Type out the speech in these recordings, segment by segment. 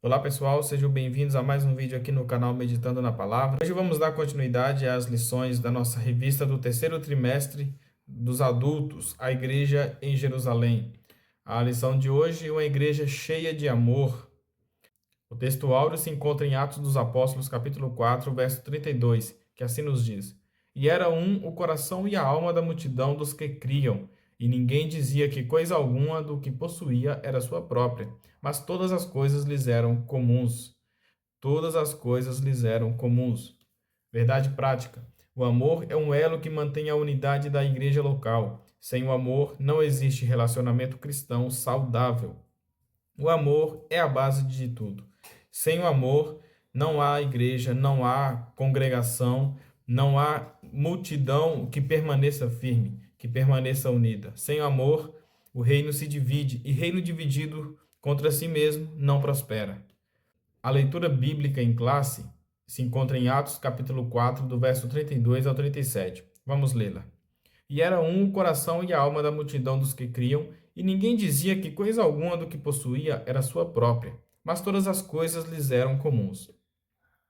Olá pessoal, sejam bem-vindos a mais um vídeo aqui no canal Meditando na Palavra. Hoje vamos dar continuidade às lições da nossa revista do terceiro trimestre dos adultos, a Igreja em Jerusalém. A lição de hoje é uma igreja cheia de amor. O texto áureo se encontra em Atos dos Apóstolos, capítulo 4, verso 32, que assim nos diz: E era um o coração e a alma da multidão dos que criam, e ninguém dizia que coisa alguma do que possuía era sua própria, mas todas as coisas lhes eram comuns. Todas as coisas lhes eram comuns. Verdade prática. O amor é um elo que mantém a unidade da igreja local. Sem o amor, não existe relacionamento cristão saudável. O amor é a base de tudo. Sem o amor, não há igreja, não há congregação, não há multidão que permaneça firme, que permaneça unida. Sem o amor, o reino se divide, e reino dividido contra si mesmo não prospera. A leitura bíblica em classe se encontra em Atos capítulo 4, do verso 32 ao 37. Vamos lê-la. E era um o coração e a alma da multidão dos que criam, e ninguém dizia que coisa alguma do que possuía era sua própria, mas todas as coisas lhes eram comuns.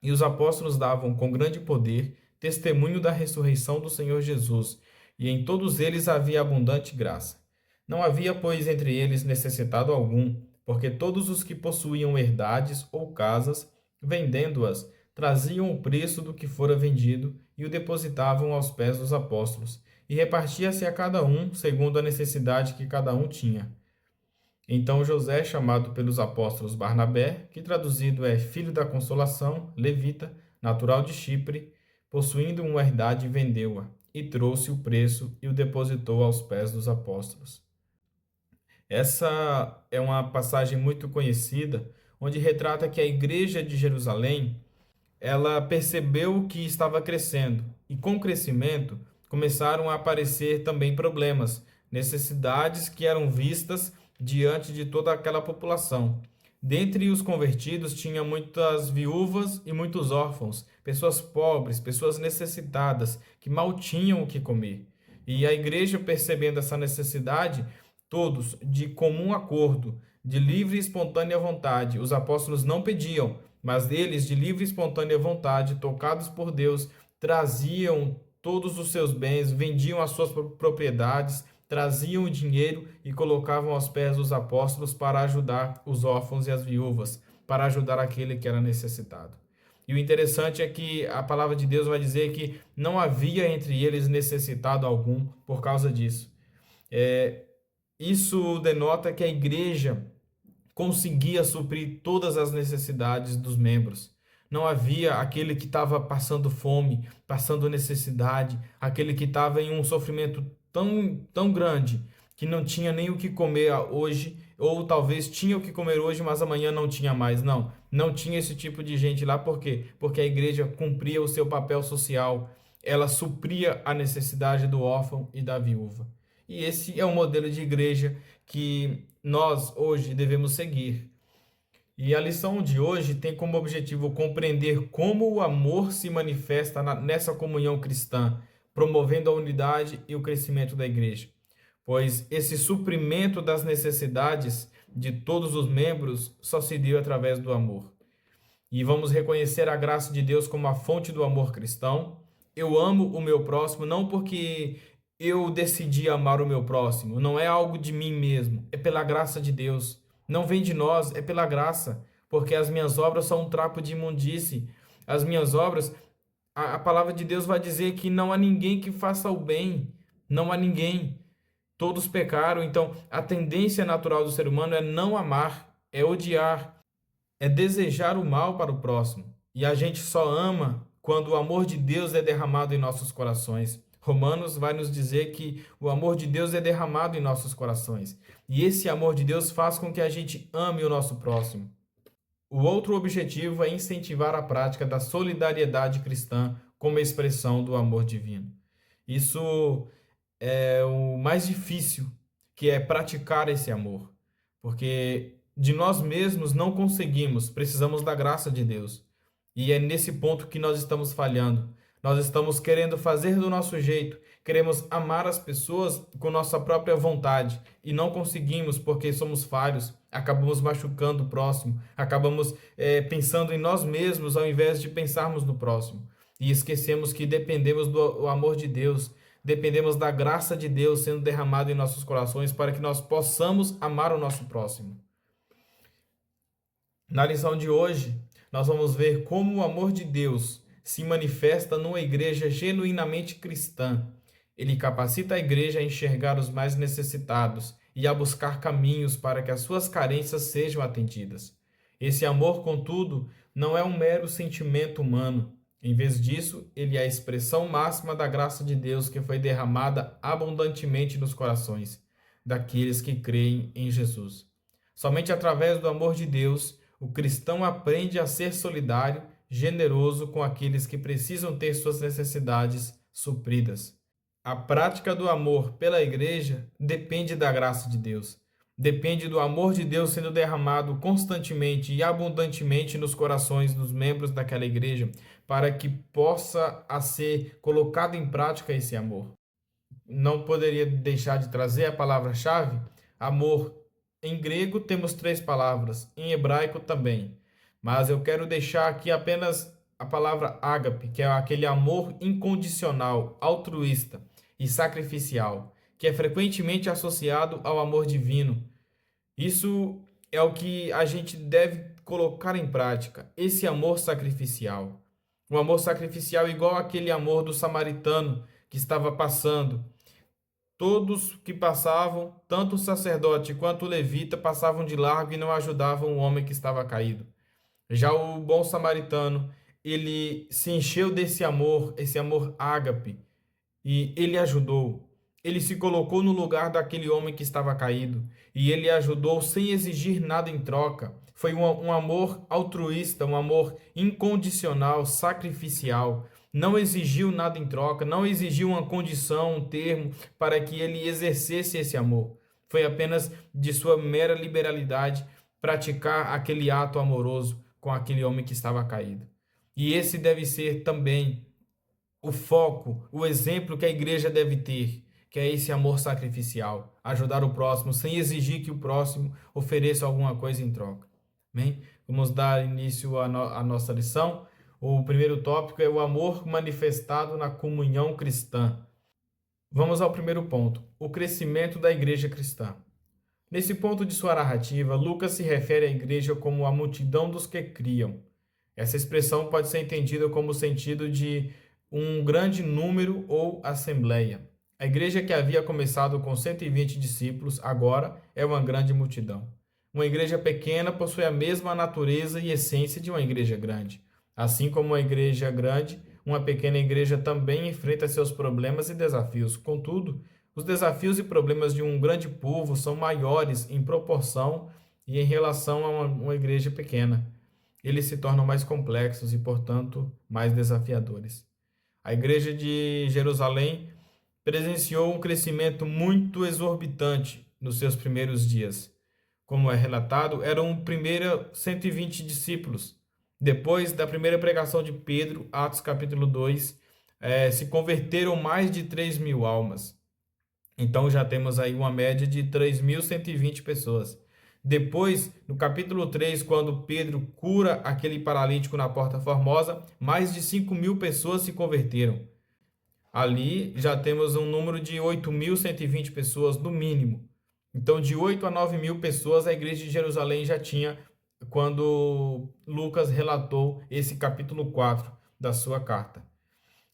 E os apóstolos davam com grande poder testemunho da ressurreição do Senhor Jesus, e em todos eles havia abundante graça. Não havia, pois, entre eles necessitado algum, porque todos os que possuíam herdades ou casas, vendendo-as, traziam o preço do que fora vendido e o depositavam aos pés dos apóstolos, e repartia-se a cada um segundo a necessidade que cada um tinha. Então José, chamado pelos apóstolos Barnabé, que traduzido é filho da consolação, levita, natural de Chipre, possuindo uma herdade, vendeu-a, e trouxe o preço e o depositou aos pés dos apóstolos. Essa é uma passagem muito conhecida, onde retrata que a igreja de Jerusalém, ela percebeu que estava crescendo, e com o crescimento começaram a aparecer também problemas, necessidades que eram vistas diante de toda aquela população. Dentre os convertidos tinha muitas viúvas e muitos órfãos, pessoas pobres, pessoas necessitadas, que mal tinham o que comer. E a igreja, percebendo essa necessidade, todos de comum acordo, de livre e espontânea vontade, os apóstolos não pediam, mas eles, de livre e espontânea vontade, tocados por Deus, traziam todos os seus bens, vendiam as suas propriedades, traziam o dinheiro e colocavam aos pés dos apóstolos para ajudar os órfãos e as viúvas, para ajudar aquele que era necessitado. E o interessante é que a palavra de Deus vai dizer que não havia entre eles necessitado algum por causa disso. Isso denota que a igreja conseguia suprir todas as necessidades dos membros. Não havia aquele que estava passando fome, passando necessidade, aquele que estava em um sofrimento tão grande que não tinha nem o que comer hoje, ou talvez tinha o que comer hoje, mas amanhã não tinha mais. Não, não tinha esse tipo de gente lá. Por quê? Porque a igreja cumpria o seu papel social. Ela supria a necessidade do órfão e da viúva. E esse é o modelo de igreja que nós hoje devemos seguir. E a lição de hoje tem como objetivo compreender como o amor se manifesta nessa comunhão cristã, promovendo a unidade e o crescimento da igreja. Pois esse suprimento das necessidades de todos os membros só se deu através do amor. E vamos reconhecer a graça de Deus como a fonte do amor cristão. Eu amo o meu próximo não porque eu decidi amar o meu próximo, não é algo de mim mesmo, é pela graça de Deus. Não vem de nós, é pela graça, porque as minhas obras são um trapo de imundície. As minhas obras, a palavra de Deus vai dizer que não há ninguém que faça o bem, não há ninguém. Todos pecaram, então a tendência natural do ser humano é não amar, é odiar, é desejar o mal para o próximo. E a gente só ama quando o amor de Deus é derramado em nossos corações. Romanos vai nos dizer que o amor de Deus é derramado em nossos corações. E esse amor de Deus faz com que a gente ame o nosso próximo. O outro objetivo é incentivar a prática da solidariedade cristã como expressão do amor divino. Isso é o mais difícil, que é praticar esse amor. Porque de nós mesmos não conseguimos, precisamos da graça de Deus. E é nesse ponto que nós estamos falhando. Nós estamos querendo fazer do nosso jeito, queremos amar as pessoas com nossa própria vontade e não conseguimos porque somos falhos, acabamos machucando o próximo, acabamos pensando em nós mesmos ao invés de pensarmos no próximo. E esquecemos que dependemos do amor de Deus, dependemos da graça de Deus sendo derramada em nossos corações para que nós possamos amar o nosso próximo. Na lição de hoje, nós vamos ver como o amor de Deus se manifesta numa igreja genuinamente cristã. Ele capacita a igreja a enxergar os mais necessitados e a buscar caminhos para que as suas carências sejam atendidas. Esse amor, contudo, não é um mero sentimento humano. Em vez disso, ele é a expressão máxima da graça de Deus que foi derramada abundantemente nos corações daqueles que creem em Jesus. Somente através do amor de Deus, o cristão aprende a ser solidário, generoso com aqueles que precisam ter suas necessidades supridas. A prática do amor pela igreja depende da graça de Deus. Depende do amor de Deus sendo derramado constantemente e abundantemente nos corações dos membros daquela igreja, para que possa ser colocado em prática esse amor. Não poderia deixar de trazer a palavra-chave, amor. Em grego temos 3 palavras, em hebraico também. Mas eu quero deixar aqui apenas a palavra ágape, que é aquele amor incondicional, altruísta e sacrificial, que é frequentemente associado ao amor divino. Isso é o que a gente deve colocar em prática, esse amor sacrificial. Um amor sacrificial igual aquele amor do samaritano que estava passando. Todos que passavam, tanto o sacerdote quanto o levita, passavam de largo e não ajudavam o homem que estava caído. Já o bom samaritano, ele se encheu desse amor, esse amor ágape, e ele ajudou. Ele se colocou no lugar daquele homem que estava caído, e ele ajudou sem exigir nada em troca. Foi um amor altruísta, um amor incondicional, sacrificial. Não exigiu nada em troca, não exigiu uma condição, um termo para que ele exercesse esse amor. Foi apenas de sua mera liberalidade praticar aquele ato amoroso com aquele homem que estava caído. E esse deve ser também o foco, o exemplo que a igreja deve ter, que é esse amor sacrificial, ajudar o próximo sem exigir que o próximo ofereça alguma coisa em troca. Amém? Vamos dar início à nossa lição. O primeiro tópico é o amor manifestado na comunhão cristã. Vamos ao primeiro ponto, o crescimento da igreja cristã. Nesse ponto de sua narrativa, Lucas se refere à igreja como a multidão dos que criam. Essa expressão pode ser entendida como o sentido de um grande número ou assembleia. A igreja que havia começado com 120 discípulos agora é uma grande multidão. Uma igreja pequena possui a mesma natureza e essência de uma igreja grande. Assim como uma igreja grande, uma pequena igreja também enfrenta seus problemas e desafios. Contudo, os desafios e problemas de um grande povo são maiores em proporção e em relação a uma igreja pequena. Eles se tornam mais complexos e, portanto, mais desafiadores. A igreja de Jerusalém presenciou um crescimento muito exorbitante nos seus primeiros dias. Como é relatado, eram primeiro 120 discípulos. Depois da primeira pregação de Pedro, Atos capítulo 2, se converteram mais de 3.000 almas. Então já temos aí uma média de 3.120 pessoas. Depois, no capítulo 3, quando Pedro cura aquele paralítico na Porta Formosa, mais de 5.000 pessoas se converteram. Ali já temos um número de 8.120 pessoas no mínimo. Então, de 8 a 9.000 pessoas a igreja de Jerusalém já tinha quando Lucas relatou esse capítulo 4 da sua carta.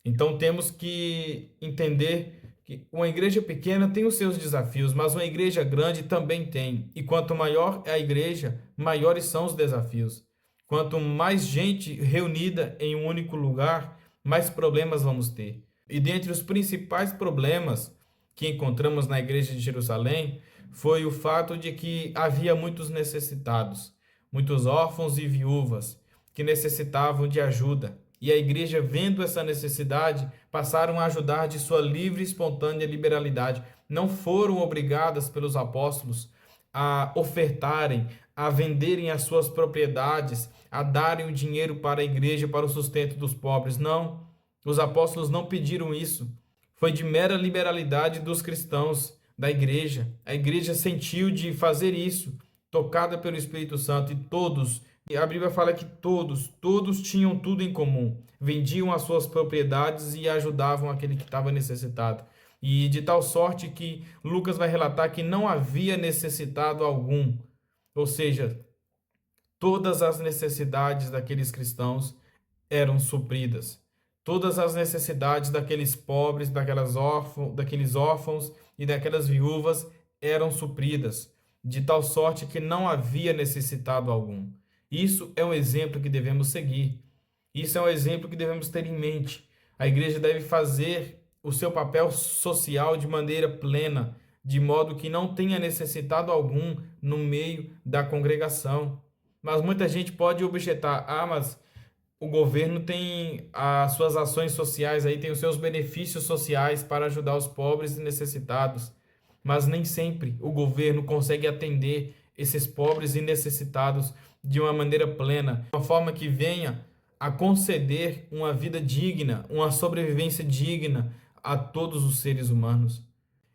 Então, temos que entender que uma igreja pequena tem os seus desafios, mas uma igreja grande também tem. E quanto maior é a igreja, maiores são os desafios. Quanto mais gente reunida em um único lugar, mais problemas vamos ter. E dentre os principais problemas que encontramos na igreja de Jerusalém foi o fato de que havia muitos necessitados, muitos órfãos e viúvas que necessitavam de ajuda. E a igreja, vendo essa necessidade, passaram a ajudar de sua livre e espontânea liberalidade. Não foram obrigadas pelos apóstolos a ofertarem, a venderem as suas propriedades, a darem o dinheiro para a igreja, para o sustento dos pobres. Não. Os apóstolos não pediram isso. Foi de mera liberalidade dos cristãos, da igreja. A igreja sentiu de fazer isso, tocada pelo Espírito Santo, e a Bíblia fala que todos tinham tudo em comum. Vendiam as suas propriedades e ajudavam aquele que estava necessitado. E de tal sorte que Lucas vai relatar que não havia necessitado algum. Ou seja, todas as necessidades daqueles cristãos eram supridas. Todas as necessidades daqueles pobres, daqueles órfãos e daquelas viúvas eram supridas, de tal sorte que não havia necessitado algum. Isso é um exemplo que devemos seguir. Isso é um exemplo que devemos ter em mente. A igreja deve fazer o seu papel social de maneira plena, de modo que não tenha necessitado algum no meio da congregação. Mas muita gente pode objetar: mas o governo tem as suas ações sociais aí, tem os seus benefícios sociais para ajudar os pobres e necessitados. Mas nem sempre o governo consegue atender esses pobres e necessitados de uma maneira plena, de uma forma que venha a conceder uma vida digna, uma sobrevivência digna a todos os seres humanos.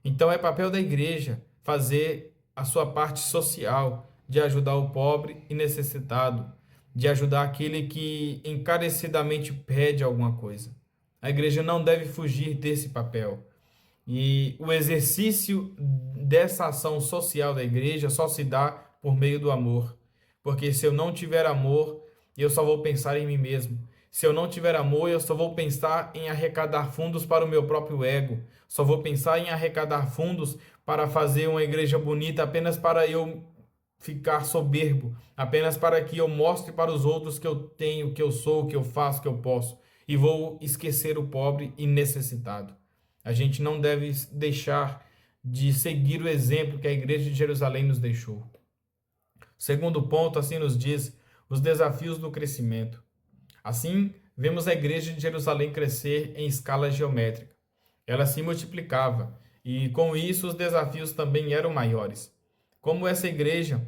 Então é papel da igreja fazer a sua parte social, de ajudar o pobre e necessitado, de ajudar aquele que encarecidamente pede alguma coisa. A igreja não deve fugir desse papel. E o exercício dessa ação social da igreja só se dá por meio do amor. Porque se eu não tiver amor, eu só vou pensar em mim mesmo. Se eu não tiver amor, eu só vou pensar em arrecadar fundos para o meu próprio ego. Só vou pensar em arrecadar fundos para fazer uma igreja bonita apenas para eu ficar soberbo, apenas para que eu mostre para os outros que eu tenho, que eu sou, que eu faço, que eu posso. E vou esquecer o pobre e necessitado. A gente não deve deixar de seguir o exemplo que a igreja de Jerusalém nos deixou. Segundo ponto, assim nos diz, os desafios do crescimento. Assim, vemos a igreja de Jerusalém crescer em escala geométrica. Ela se multiplicava e, com isso, os desafios também eram maiores. Como essa igreja,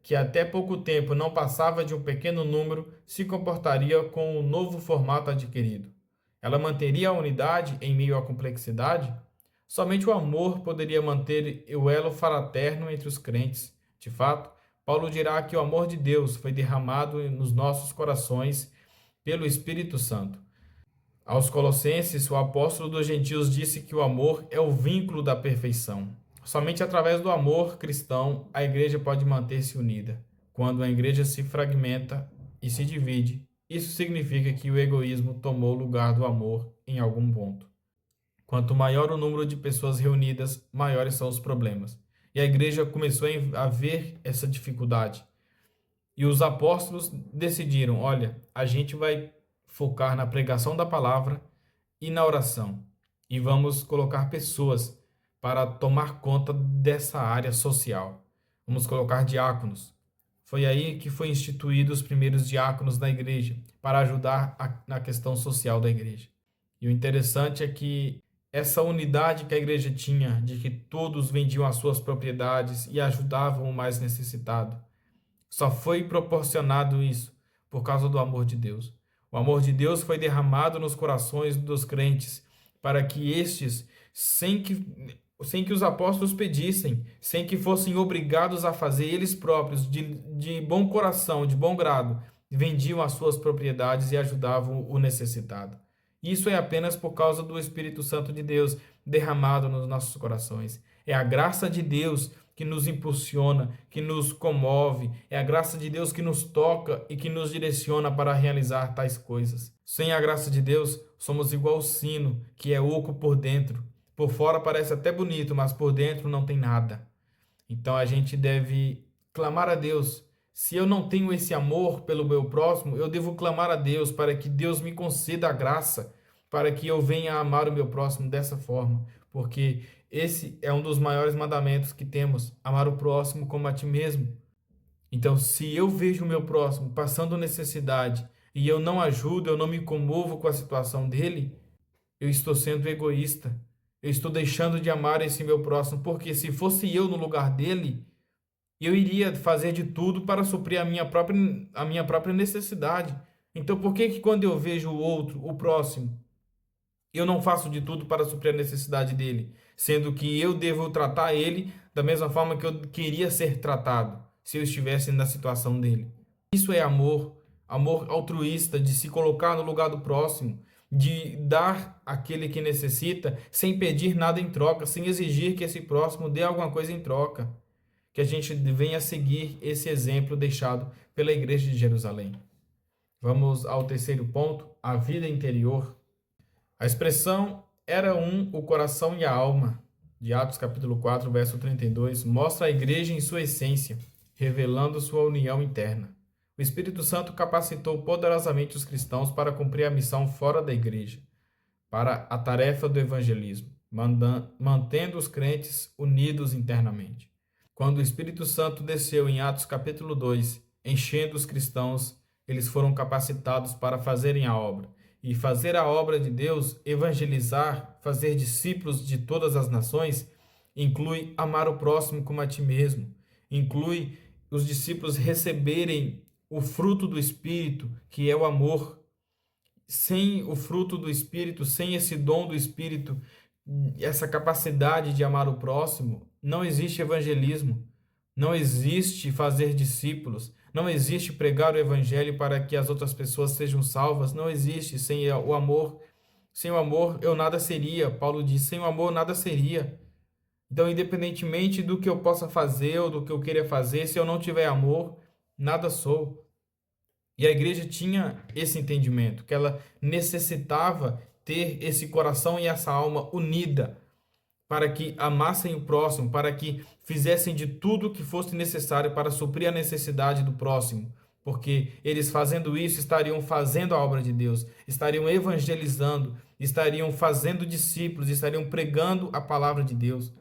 que até pouco tempo não passava de um pequeno número, se comportaria com o novo formato adquirido? Ela manteria a unidade em meio à complexidade? Somente o amor poderia manter o elo fraterno entre os crentes. De fato, Paulo dirá que o amor de Deus foi derramado nos nossos corações pelo Espírito Santo. Aos Colossenses, o apóstolo dos gentios disse que o amor é o vínculo da perfeição. Somente através do amor cristão a igreja pode manter-se unida. Quando a igreja se fragmenta e se divide, isso significa que o egoísmo tomou o lugar do amor em algum ponto. Quanto maior o número de pessoas reunidas, maiores são os problemas. E a igreja começou a ver essa dificuldade. E os apóstolos decidiram: olha, a gente vai focar na pregação da palavra e na oração. E vamos colocar pessoas para tomar conta dessa área social. Vamos colocar diáconos. Foi aí que foi instituído os primeiros diáconos da igreja, para ajudar na questão social da igreja. E o interessante é que essa unidade que a igreja tinha, de que todos vendiam as suas propriedades e ajudavam o mais necessitado, só foi proporcionado isso por causa do amor de Deus. O amor de Deus foi derramado nos corações dos crentes para que estes, sem que os apóstolos pedissem, sem que fossem obrigados a fazer eles próprios, de bom coração, de bom grado, vendiam as suas propriedades e ajudavam o necessitado. Isso é apenas por causa do Espírito Santo de Deus derramado nos nossos corações. É a graça de Deus que nos impulsiona, que nos comove. É a graça de Deus que nos toca e que nos direciona para realizar tais coisas. Sem a graça de Deus, somos igual ao sino, que é oco por dentro. Por fora parece até bonito, mas por dentro não tem nada. Então a gente deve clamar a Deus. Se eu não tenho esse amor pelo meu próximo, eu devo clamar a Deus para que Deus me conceda a graça, para que eu venha a amar o meu próximo dessa forma. Porque esse é um dos maiores mandamentos que temos: amar o próximo como a ti mesmo. Então, se eu vejo o meu próximo passando necessidade e eu não ajudo, eu não me comovo com a situação dele, eu estou sendo egoísta. Eu estou deixando de amar esse meu próximo, porque se fosse eu no lugar dele, eu iria fazer de tudo para suprir a minha própria necessidade. Então, por que que quando eu vejo o outro, o próximo, eu não faço de tudo para suprir a necessidade dele, sendo que eu devo tratar ele da mesma forma que eu queria ser tratado, se eu estivesse na situação dele? Isso é amor, amor altruísta, de se colocar no lugar do próximo, de dar àquele que necessita, sem pedir nada em troca, sem exigir que esse próximo dê alguma coisa em troca. Que a gente venha seguir esse exemplo deixado pela Igreja de Jerusalém. Vamos ao terceiro ponto, a vida interior. A expressão era um o coração e a alma, de Atos capítulo 4, verso 32, mostra a igreja em sua essência, revelando sua união interna. O Espírito Santo capacitou poderosamente os cristãos para cumprir a missão fora da igreja, para a tarefa do evangelismo, mantendo os crentes unidos internamente. Quando o Espírito Santo desceu em Atos capítulo 2, enchendo os cristãos, eles foram capacitados para fazerem a obra. E fazer a obra de Deus, evangelizar, fazer discípulos de todas as nações, inclui amar o próximo como a ti mesmo, inclui os discípulos receberem o fruto do Espírito, que é o amor. Sem o fruto do Espírito, sem esse dom do Espírito, essa capacidade de amar o próximo, não existe evangelismo, não existe fazer discípulos, não existe pregar o evangelho para que as outras pessoas sejam salvas, não existe. Sem o amor, sem o amor eu nada seria. Paulo diz, sem o amor nada seria. Então, independentemente do que eu possa fazer ou do que eu queira fazer, se eu não tiver amor, nada sou. E a igreja tinha esse entendimento, que ela necessitava ter esse coração e essa alma unida, para que amassem o próximo, para que fizessem de tudo o que fosse necessário para suprir a necessidade do próximo, porque eles fazendo isso estariam fazendo a obra de Deus, estariam evangelizando, estariam fazendo discípulos, estariam pregando a palavra de Deus.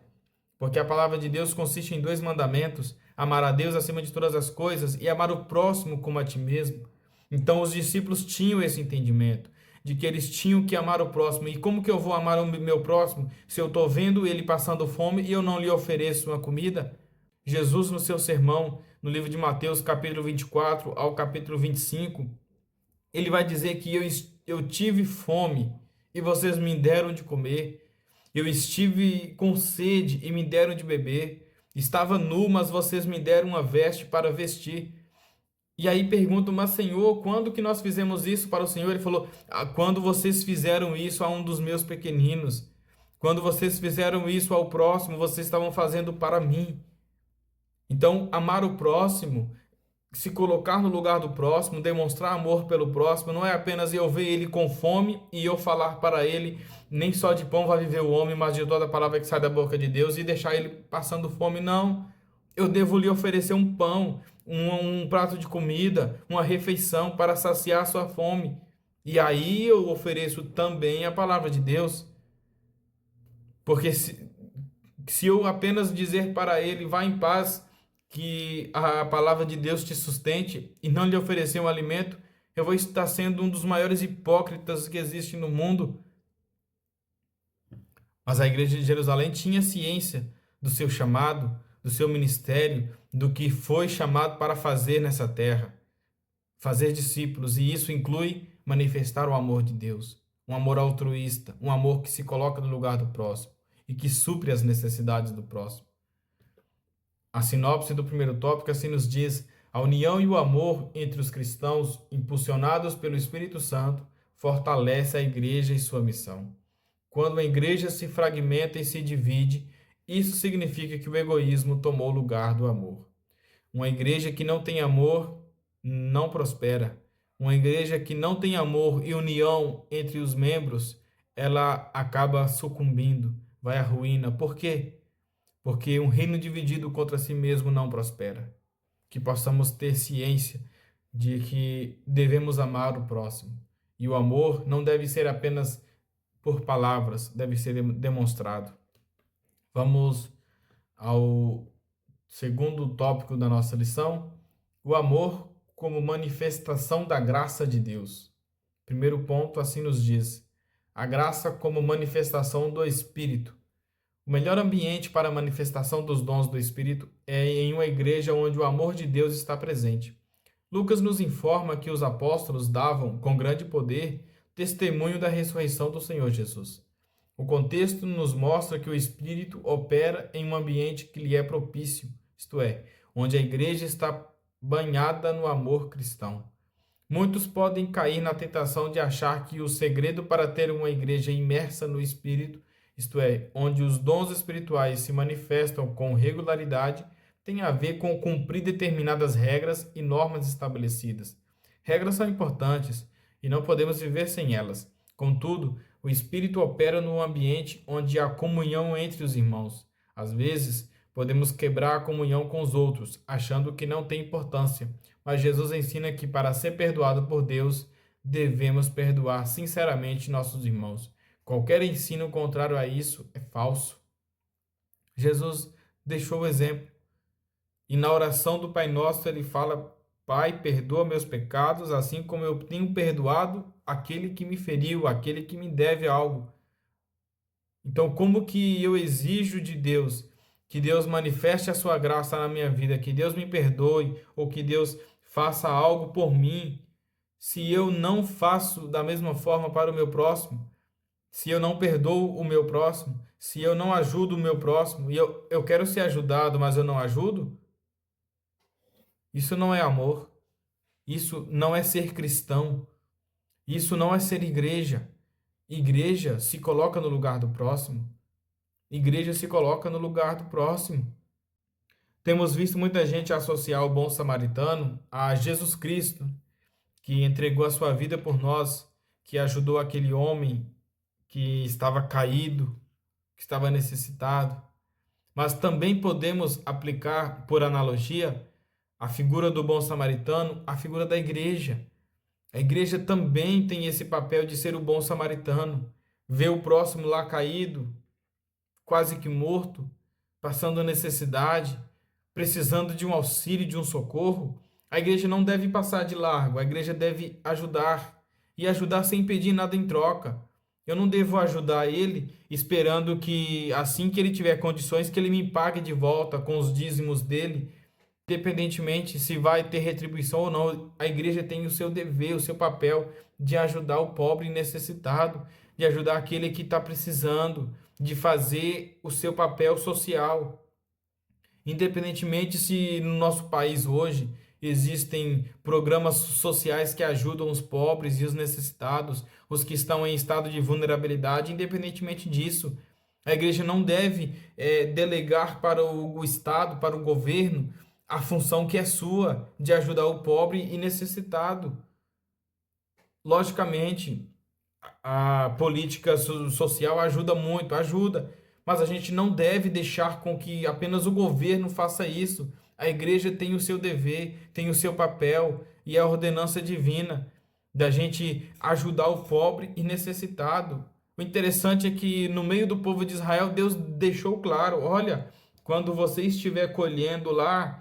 Porque a palavra de Deus consiste em 2 mandamentos: amar a Deus acima de todas as coisas e amar o próximo como a ti mesmo. Então os discípulos tinham esse entendimento de que eles tinham que amar o próximo. E como que eu vou amar o meu próximo se eu estou vendo ele passando fome e eu não lhe ofereço uma comida? Jesus, no seu sermão, no livro de Mateus, capítulo 24 ao capítulo 25, ele vai dizer que eu tive fome e vocês me deram de comer. Eu estive com sede e me deram de beber. Estava nu, mas vocês me deram uma veste para vestir. E aí pergunto, mas Senhor, quando que nós fizemos isso para o Senhor? Ele falou, quando vocês fizeram isso a um dos meus pequeninos. Quando vocês fizeram isso ao próximo, vocês estavam fazendo para mim. Então, amar o próximo, se colocar no lugar do próximo, demonstrar amor pelo próximo, não é apenas eu ver ele com fome e eu falar para ele, nem só de pão vai viver o homem, mas de toda a palavra que sai da boca de Deus, e deixar ele passando fome. Não, eu devo lhe oferecer um pão, um prato de comida, uma refeição para saciar a sua fome. E aí eu ofereço também a palavra de Deus. Porque se eu apenas dizer para ele, vá em paz, que a palavra de Deus te sustente, e não lhe oferecer um alimento, eu vou estar sendo um dos maiores hipócritas que existe no mundo. Mas a igreja de Jerusalém tinha ciência do seu chamado, do seu ministério, do que foi chamado para fazer nessa terra. Fazer discípulos, e isso inclui manifestar o amor de Deus. Um amor altruísta, um amor que se coloca no lugar do próximo e que supre as necessidades do próximo. A sinopse do primeiro tópico assim nos diz: a união e o amor entre os cristãos, impulsionados pelo Espírito Santo, fortalece a igreja e sua missão. Quando a igreja se fragmenta e se divide, isso significa que o egoísmo tomou o lugar do amor. Uma igreja que não tem amor não prospera. Uma igreja que não tem amor e união entre os membros, ela acaba sucumbindo, vai à ruína. Por quê? Porque um reino dividido contra si mesmo não prospera. Que possamos ter ciência de que devemos amar o próximo. E o amor não deve ser apenas por palavras, deve ser demonstrado. Vamos ao segundo tópico da nossa lição: o amor como manifestação da graça de Deus. Primeiro ponto, assim nos diz: a graça como manifestação do Espírito. O melhor ambiente para a manifestação dos dons do Espírito é em uma igreja onde o amor de Deus está presente. Lucas nos informa que os apóstolos davam, com grande poder, testemunho da ressurreição do Senhor Jesus. O contexto nos mostra que o Espírito opera em um ambiente que lhe é propício, isto é, onde a igreja está banhada no amor cristão. Muitos podem cair na tentação de achar que o segredo para ter uma igreja imersa no Espírito, isto é, onde os dons espirituais se manifestam com regularidade, tem a ver com cumprir determinadas regras e normas estabelecidas. Regras são importantes e não podemos viver sem elas. Contudo, o Espírito opera no ambiente onde há comunhão entre os irmãos. Às vezes, podemos quebrar a comunhão com os outros, achando que não tem importância, mas Jesus ensina que para ser perdoado por Deus, devemos perdoar sinceramente nossos irmãos. Qualquer ensino contrário a isso é falso. Jesus deixou o exemplo. E na oração do Pai Nosso ele fala: Pai, perdoa meus pecados, assim como eu tenho perdoado aquele que me feriu, aquele que me deve algo. Então, como que eu exijo de Deus que Deus manifeste a sua graça na minha vida, que Deus me perdoe ou que Deus faça algo por mim, se eu não faço da mesma forma para o meu próximo? Se eu não perdoo o meu próximo? Se eu não ajudo o meu próximo? E eu quero ser ajudado, mas eu não ajudo? Isso não é amor. Isso não é ser cristão. Isso não é ser igreja. Igreja se coloca no lugar do próximo. Igreja se coloca no lugar do próximo. Temos visto muita gente associar o bom samaritano a Jesus Cristo, que entregou a sua vida por nós, que ajudou aquele homem que estava caído, que estava necessitado. Mas também podemos aplicar, por analogia, a figura do bom samaritano à figura da igreja. A igreja também tem esse papel de ser o bom samaritano, ver o próximo lá caído, quase que morto, passando necessidade, precisando de um auxílio, de um socorro. A igreja não deve passar de largo, a igreja deve ajudar, e ajudar sem pedir nada em troca. Eu não devo ajudar ele esperando que, assim que ele tiver condições, que ele me pague de volta com os dízimos dele, independentemente se vai ter retribuição ou não. A igreja tem o seu dever, o seu papel de ajudar o pobre e necessitado, de ajudar aquele que está precisando, de fazer o seu papel social. Independentemente se no nosso país hoje existem programas sociais que ajudam os pobres e os necessitados, os que estão em estado de vulnerabilidade, independentemente disso, a igreja não deve delegar para o Estado, para o governo, a função que é sua de ajudar o pobre e necessitado. Logicamente, a política social ajuda muito, ajuda, mas a gente não deve deixar com que apenas o governo faça isso. A igreja tem o seu dever, tem o seu papel e a ordenança divina da gente ajudar o pobre e necessitado. O interessante é que no meio do povo de Israel, Deus deixou claro: olha, quando você estiver colhendo lá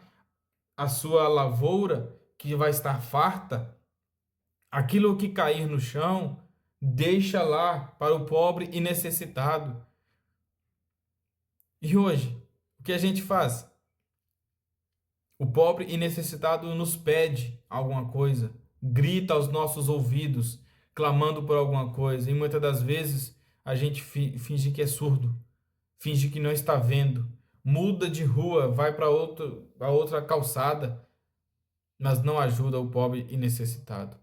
a sua lavoura, que vai estar farta, aquilo que cair no chão, deixa lá para o pobre e necessitado. E hoje, o que a gente faz? O pobre e necessitado nos pede alguma coisa, grita aos nossos ouvidos, clamando por alguma coisa, e muitas das vezes a gente finge que é surdo, finge que não está vendo, muda de rua, vai para outra calçada, mas não ajuda o pobre e necessitado.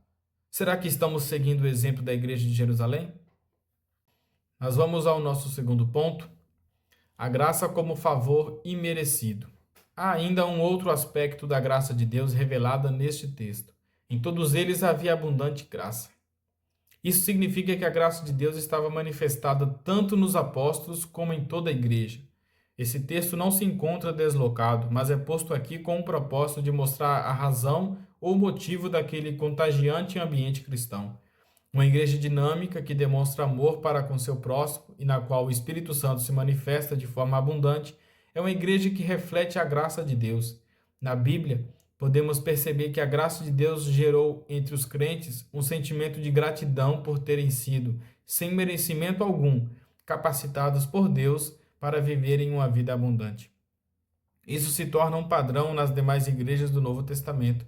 Será que estamos seguindo o exemplo da igreja de Jerusalém? Nós vamos ao nosso segundo ponto: a graça como favor imerecido. Há ainda um outro aspecto da graça de Deus revelada neste texto. Em todos eles havia abundante graça. Isso significa que a graça de Deus estava manifestada tanto nos apóstolos como em toda a igreja. Esse texto não se encontra deslocado, mas é posto aqui com o propósito de mostrar a razão ou motivo daquele contagiante ambiente cristão. Uma igreja dinâmica que demonstra amor para com seu próximo e na qual o Espírito Santo se manifesta de forma abundante é uma igreja que reflete a graça de Deus. Na Bíblia, podemos perceber que a graça de Deus gerou entre os crentes um sentimento de gratidão por terem sido, sem merecimento algum, capacitados por Deus para viverem uma vida abundante. Isso se torna um padrão nas demais igrejas do Novo Testamento.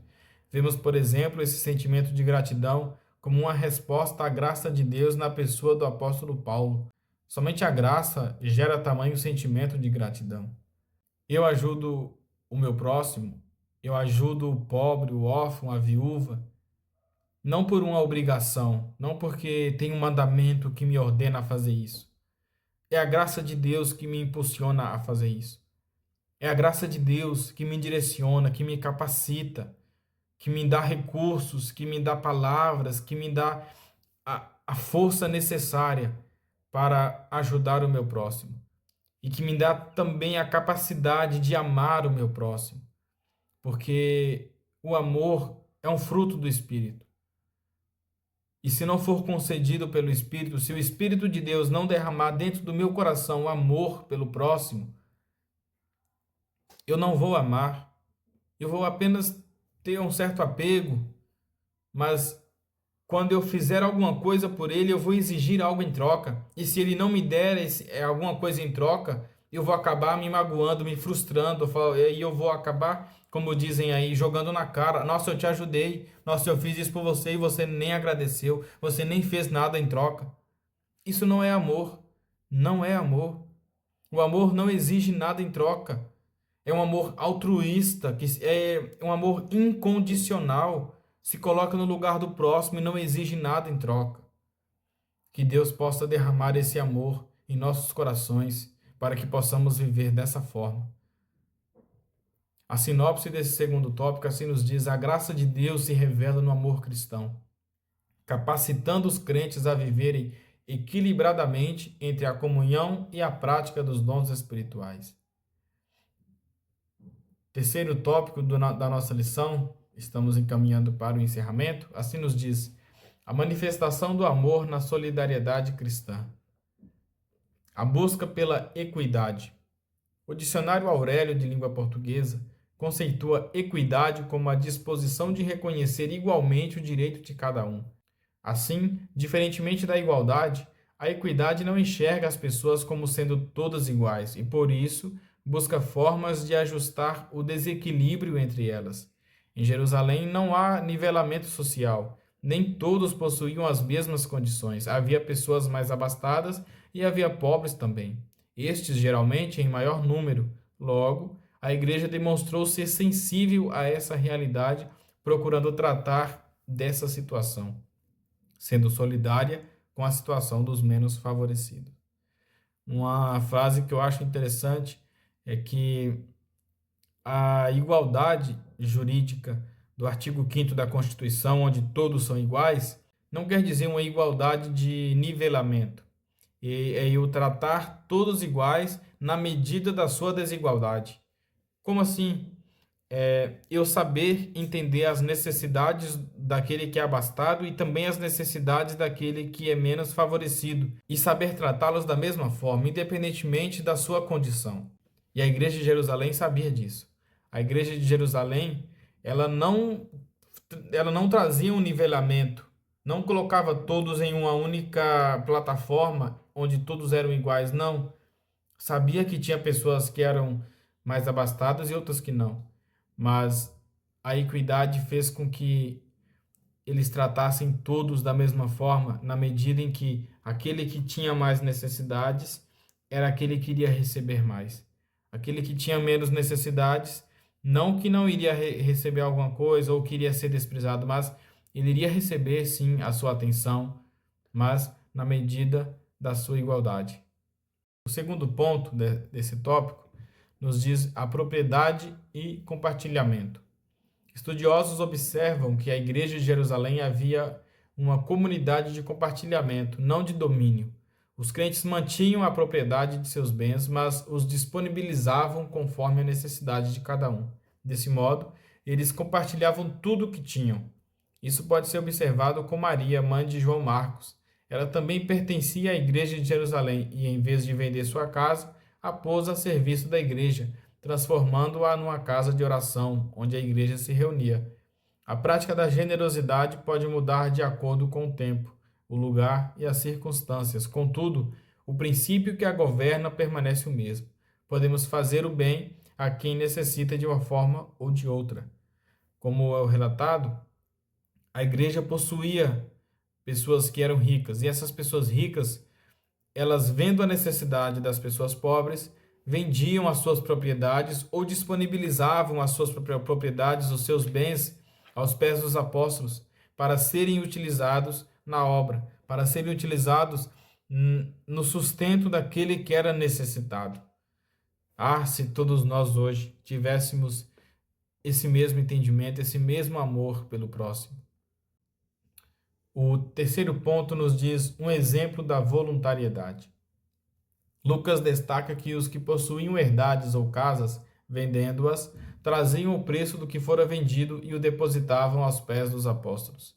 Vemos, por exemplo, esse sentimento de gratidão como uma resposta à graça de Deus na pessoa do apóstolo Paulo. Somente a graça gera tamanho sentimento de gratidão. Eu ajudo o meu próximo, eu ajudo o pobre, o órfão, a viúva, não por uma obrigação, não porque tem um mandamento que me ordena a fazer isso. É a graça de Deus que me impulsiona a fazer isso. É a graça de Deus que me direciona, que me capacita, que me dá recursos, que me dá palavras, que me dá a força necessária para ajudar o meu próximo. E que me dá também a capacidade de amar o meu próximo. Porque o amor é um fruto do Espírito. E se não for concedido pelo Espírito, se o Espírito de Deus não derramar dentro do meu coração o amor pelo próximo, eu não vou amar. Eu vou apenas ter um certo apego, mas quando eu fizer alguma coisa por ele, eu vou exigir algo em troca. E se ele não me der alguma coisa em troca, eu vou acabar me magoando, me frustrando, e eu vou acabar, como dizem aí, jogando na cara. Nossa, eu te ajudei. Nossa, eu fiz isso por você e você nem agradeceu. Você nem fez nada em troca. Isso não é amor. Não é amor. O amor não exige nada em troca. É um amor altruísta, que é um amor incondicional. Se coloca no lugar do próximo e não exige nada em troca. Que Deus possa derramar esse amor em nossos corações para que possamos viver dessa forma. A sinopse desse segundo tópico assim nos diz: a graça de Deus se revela no amor cristão, capacitando os crentes a viverem equilibradamente entre a comunhão e a prática dos dons espirituais. Terceiro tópico da nossa lição, estamos encaminhando para o encerramento, assim nos diz: a manifestação do amor na solidariedade cristã. A busca pela equidade. O dicionário Aurélio de língua portuguesa conceitua equidade como a disposição de reconhecer igualmente o direito de cada um. Assim, diferentemente da igualdade, a equidade não enxerga as pessoas como sendo todas iguais e, por isso, busca formas de ajustar o desequilíbrio entre elas. Em Jerusalém não há nivelamento social, nem todos possuíam as mesmas condições. Havia pessoas mais abastadas e havia pobres também. Estes geralmente em maior número. Logo, a igreja demonstrou ser sensível a essa realidade, procurando tratar dessa situação, sendo solidária com a situação dos menos favorecidos. Uma frase que eu acho interessante é que a igualdade jurídica do artigo 5º da Constituição, onde todos são iguais, não quer dizer uma igualdade de nivelamento. É eu tratar todos iguais na medida da sua desigualdade. Como assim? Eu saber entender as necessidades daquele que é abastado e também as necessidades daquele que é menos favorecido e saber tratá-los da mesma forma, independentemente da sua condição. E a igreja de Jerusalém sabia disso. A igreja de Jerusalém, ela não trazia um nivelamento, não colocava todos em uma única plataforma onde todos eram iguais, não. Sabia que tinha pessoas que eram mais abastadas e outras que não. Mas a equidade fez com que eles tratassem todos da mesma forma, na medida em que aquele que tinha mais necessidades era aquele que iria receber mais. Aquele que tinha menos necessidades, não que não iria receber alguma coisa ou que iria ser desprezado, mas ele iria receber sim a sua atenção, mas na medida da sua igualdade. O segundo ponto desse tópico nos diz a propriedade e compartilhamento. Estudiosos observam que a igreja de Jerusalém havia uma comunidade de compartilhamento, não de domínio. Os crentes mantinham a propriedade de seus bens, mas os disponibilizavam conforme a necessidade de cada um. Desse modo, eles compartilhavam tudo o que tinham. Isso pode ser observado com Maria, mãe de João Marcos. Ela também pertencia à igreja de Jerusalém e, em vez de vender sua casa, a pôs a serviço da igreja, transformando-a numa casa de oração, onde a igreja se reunia. A prática da generosidade pode mudar de acordo com o tempo, o lugar e as circunstâncias. Contudo, o princípio que a governa permanece o mesmo. Podemos fazer o bem a quem necessita de uma forma ou de outra. como é o relatado, a igreja possuía pessoas que eram ricas, e essas pessoas ricas, elas vendo a necessidade das pessoas pobres, vendiam as suas propriedades ou disponibilizavam as suas propriedades, os seus bens, aos pés dos apóstolos, para serem utilizados na obra, para serem utilizados no sustento daquele que era necessitado. Ah, se todos nós hoje tivéssemos esse mesmo entendimento, esse mesmo amor pelo próximo. O terceiro ponto nos diz um exemplo da voluntariedade. Lucas destaca que os que possuíam herdades ou casas, vendendo-as, traziam o preço do que fora vendido e o depositavam aos pés dos apóstolos.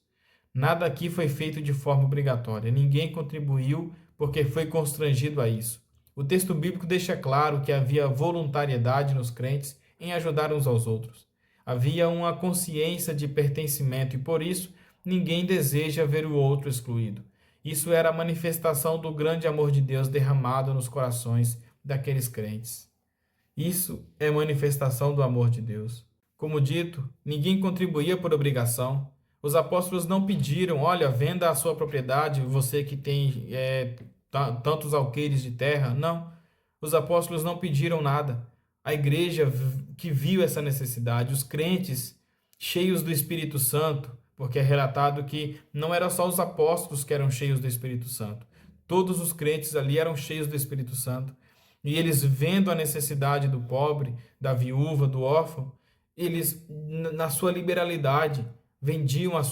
Nada aqui foi feito de forma obrigatória, ninguém contribuiu porque foi constrangido a isso. O texto bíblico deixa claro que havia voluntariedade nos crentes em ajudar uns aos outros. Havia uma consciência de pertencimento e, por isso, ninguém deseja ver o outro excluído. Isso era a manifestação do grande amor de Deus derramado nos corações daqueles crentes. Isso é manifestação do amor de Deus. Como dito, ninguém contribuía por obrigação. Os apóstolos não pediram, olha, venda a sua propriedade, você que tem tantos alqueires de terra. Não, os apóstolos não pediram nada. A igreja que viu essa necessidade, os crentes cheios do Espírito Santo, porque é relatado que não era só os apóstolos que eram cheios do Espírito Santo. Todos os crentes ali eram cheios do Espírito Santo. E eles, vendo a necessidade do pobre, da viúva, do órfão, eles, na sua liberalidade, vendiam as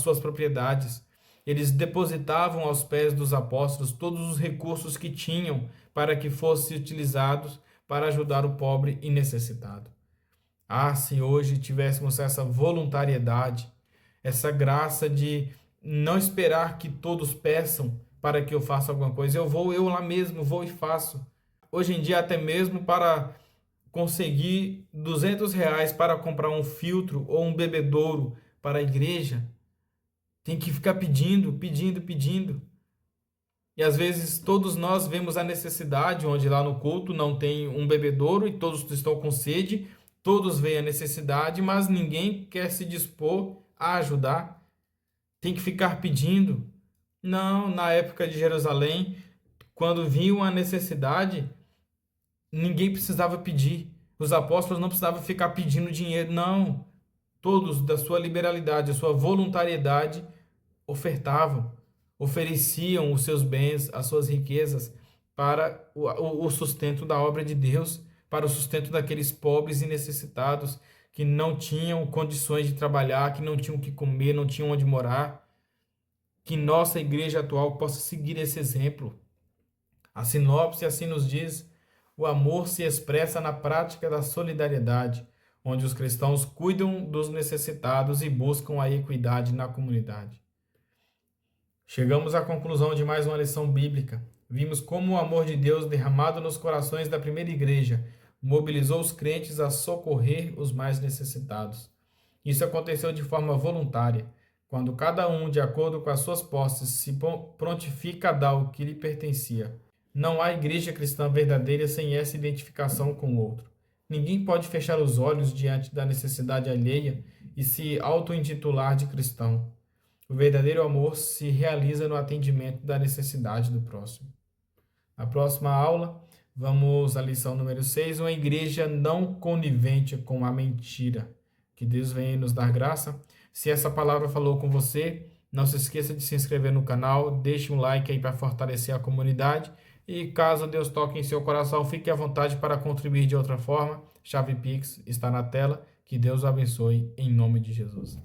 suas propriedades. Eles depositavam aos pés dos apóstolos todos os recursos que tinham para que fossem utilizados para ajudar o pobre e necessitado. Ah, se hoje tivéssemos essa voluntariedade, essa graça de não esperar que todos peçam para que eu faça alguma coisa. Eu lá mesmo vou e faço. Hoje em dia, até mesmo para conseguir R$ 200 para comprar um filtro ou um bebedouro para a igreja, tem que ficar pedindo. E às vezes todos nós vemos a necessidade, onde lá no culto não tem um bebedouro e todos estão com sede, todos veem a necessidade, mas ninguém quer se dispor a ajudar. Tem que ficar pedindo. Não, na época de Jerusalém, quando viam a necessidade, ninguém precisava pedir. Os apóstolos não precisavam ficar pedindo dinheiro, não. Todos, da sua liberalidade, da sua voluntariedade, ofereciam os seus bens, as suas riquezas para o sustento da obra de Deus, para o sustento daqueles pobres e necessitados que não tinham condições de trabalhar, que não tinham o que comer, não tinham onde morar. Que nossa igreja atual possa seguir esse exemplo. A sinopse assim nos diz: o amor se expressa na prática da solidariedade, onde os cristãos cuidam dos necessitados e buscam a equidade na comunidade. Chegamos à conclusão de mais uma lição bíblica. Vimos como o amor de Deus derramado nos corações da primeira igreja mobilizou os crentes a socorrer os mais necessitados. Isso aconteceu de forma voluntária, quando cada um, de acordo com as suas posses, se prontifica a dar o que lhe pertencia. Não há igreja cristã verdadeira sem essa identificação com o outro. Ninguém pode fechar os olhos diante da necessidade alheia e se auto-intitular de cristão. O verdadeiro amor se realiza no atendimento da necessidade do próximo. Na próxima aula, vamos à lição número 6, uma igreja não conivente com a mentira. Que Deus venha nos dar graça. Se essa palavra falou com você, não se esqueça de se inscrever no canal, deixe um like aí para fortalecer a comunidade. E caso Deus toque em seu coração, fique à vontade para contribuir de outra forma. Chave Pix está na tela. Que Deus o abençoe em nome de Jesus.